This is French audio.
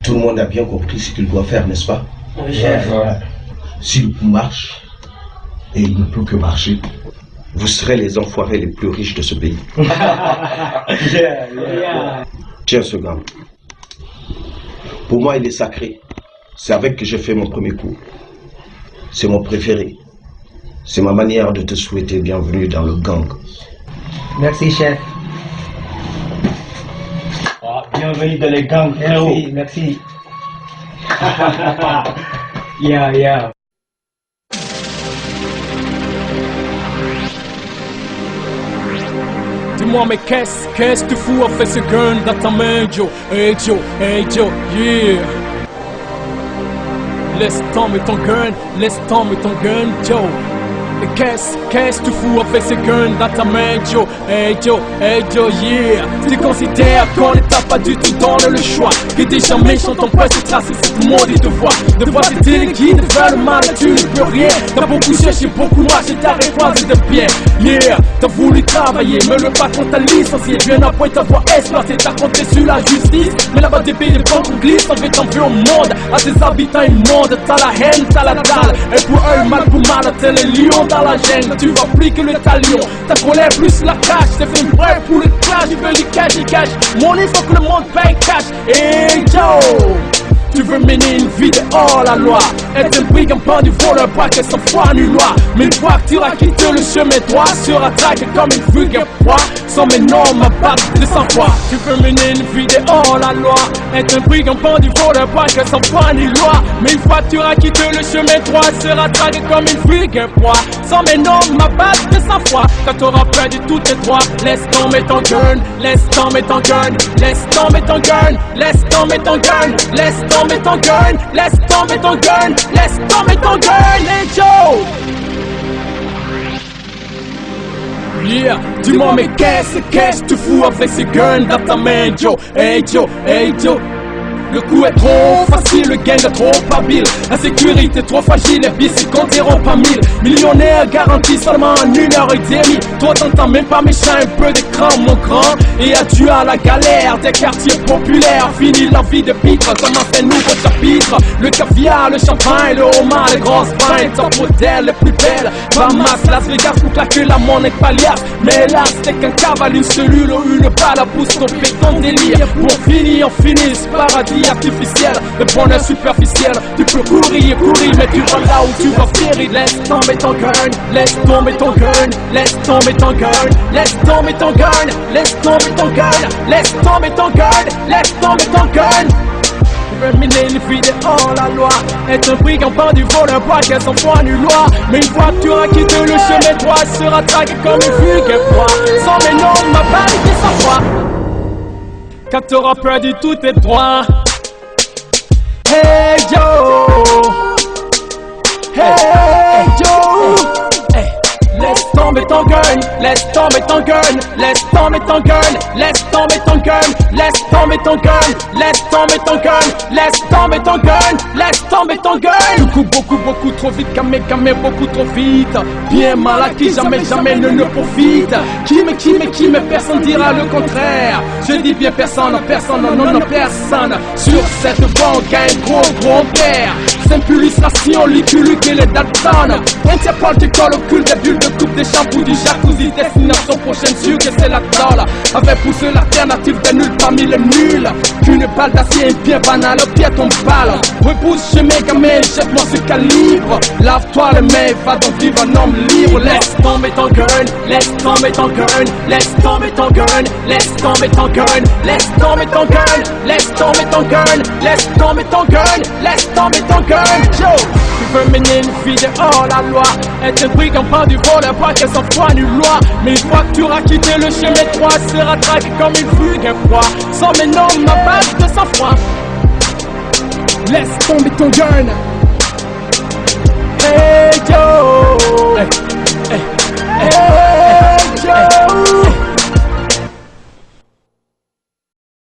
Tout le monde a bien compris ce qu'il doit faire, n'est-ce pas? Oui, chef. Si le coup marche, et il ne peut que marcher, vous serez les enfoirés les plus riches de ce pays. Tiens ce gant. Pour moi, il est sacré. C'est avec que j'ai fait mon premier coup. C'est mon préféré. C'est ma manière de te souhaiter bienvenue dans le gang. Merci, chef. Bienvenue dans les gangs, frérot. Merci. Yeah. Dis-moi mais qu'est-ce que tu fous avec ce gun dans ta main, Joe? Hey Joe, yeah. Laisse tomber ton gun, Joe. Et qu'est-ce que tu fous avec ce gun dans ta main, Joe? Hey Joe, yeah. Tu considères qu'on n'est pas du tout dans le choix, que des gens méchants t'ont presque tracé ce monde et te voit. De voir tes téléguides vers le mal, tu ne peux rien. T'as beaucoup cherché, beaucoup marché, t'as réfléchi de bien. Yeah, t'as voulu travailler, mais le patron t'a licencié. Bien après t'avoir exploité, t'as compté sur la justice. Mais là-bas des pays de banque glisse, t'en fait un peu au monde. À tes habitants immondes, t'as la haine, t'as la dalle. Et pour eux, mal pour mal, t'es les lions dans la gêne. Tu vas plus que le talion, ta colère plus la cache. T'es fait prêt pour le clash, ils veulent du cash. Mon il faut que le monde paye cash. Hey Joe, tu veux mener une vie de hors la loi, être un brigand, pas du voleur, pas que sans foi ni loi. Mais une fois que tu as quitté le chemin droit, sera traqué comme une vulgaire proie, sans mes normes à battre de sang-froid. Tu veux mener une vie de hors la loi, être un brigand, pas du voleur, pas que sans foi ni loi. Mais une fois que tu as quitté le chemin droit, sera traqué comme une vulgaire proie, sans mes normes à battre de sang-froid. Quand t'auras perdu tous tes droits, laisse tomber ton gun, laisse tomber ton gun, laisse tomber ton gun, laisse tomber ton gun, laisse tomber ton gun, laisse tomber ton gun, laisse tomber ton gun, hey Joe! Yeah, dis-moi mais qu'est-ce que tu fous avec ce gun dans ta main, Joe? Hey Joe. Le coup est trop facile, le gang est trop habile. La sécurité trop fragile, les billes se compteront pas 1000. Millionnaire garanti seulement en 1h30. Toi t'entends même pas méchant, un peu d'écran mon grand. Et adieu à la galère des quartiers populaires. Fini la vie de pitre, commence un nouveau chapitre. Le caviar, le champagne, le homard, les grosses pintes. Top modèle, les plus belles. Ramasse Las Vegas pour claquer la monnaie palias. Mais là c'est qu'un cavale, une cellule ou une balle à pousse tomber ton délire. Pour finir, on finit ce paradis artificiel, le bonheur superficiel. Tu peux courir, mais tu vas là où tu vas périr. Laisse tomber ton gun, laisse tomber ton gun, laisse tomber ton gun, laisse tomber ton gun, laisse tomber ton gun, laisse tomber ton gun, laisse tomber ton gun. Tu veux mener une vie de hors la loi, être un brigand, pas du voleur, pas qu'elle s'en foi ni loi. Mais une fois que tu auras quitté le chemin droit, sera traqué comme une vulgaire proie, sans mes normes, ma balle et sans foi. Quand t'auras perdu tous tes droits. Hey Joe, hey Joe, hey. Laisse tomber ton gun, laisse tomber ton gun, laisse tomber ton gun, laisse tomber ton gun, laisse tomber ton gun, laisse tomber ton gun, laisse tomber ton gun, laisse tomber ton gun. Beaucoup trop vite, camé, beaucoup trop vite. Bien mal acquis, jamais ne profite. Qui mais personne dira le contraire. Je dis bien personne, non personne. Sur cette voie on gagne gros père. Simple illustration, Lucky et les Dalton. Interpol du col occulte, des bulles de coupe, des shampoings, du jacuzzi. Destination prochaine, sûr que c'est la tôle. Avec poussé l'alternative des nuls parmi les nuls. Qu'une balle d'acier est bien banale, au pied ton balle. Repousse chemin, gamin, jette-moi ce calibre. Lave-toi les mains, va donc vivre un homme libre. Laisse tomber ton gun, laisse tomber ton gun, laisse tomber ton gun, laisse tomber ton gun, laisse tomber ton gun, laisse tomber ton gun, laisse tomber ton gun, laisse tomber ton gun. Joe, tu veux mener une vie de hors la loi, être un brigand, pas du voleur, pas qu'elle s'en foi ni loi. Mais une fois que tu auras quitté le chemin droit, sera traqué comme une vulgaire proie, sans mes normes, ma base de sang-froid. Laisse tomber ton gun. Hey Joe, hey Joe.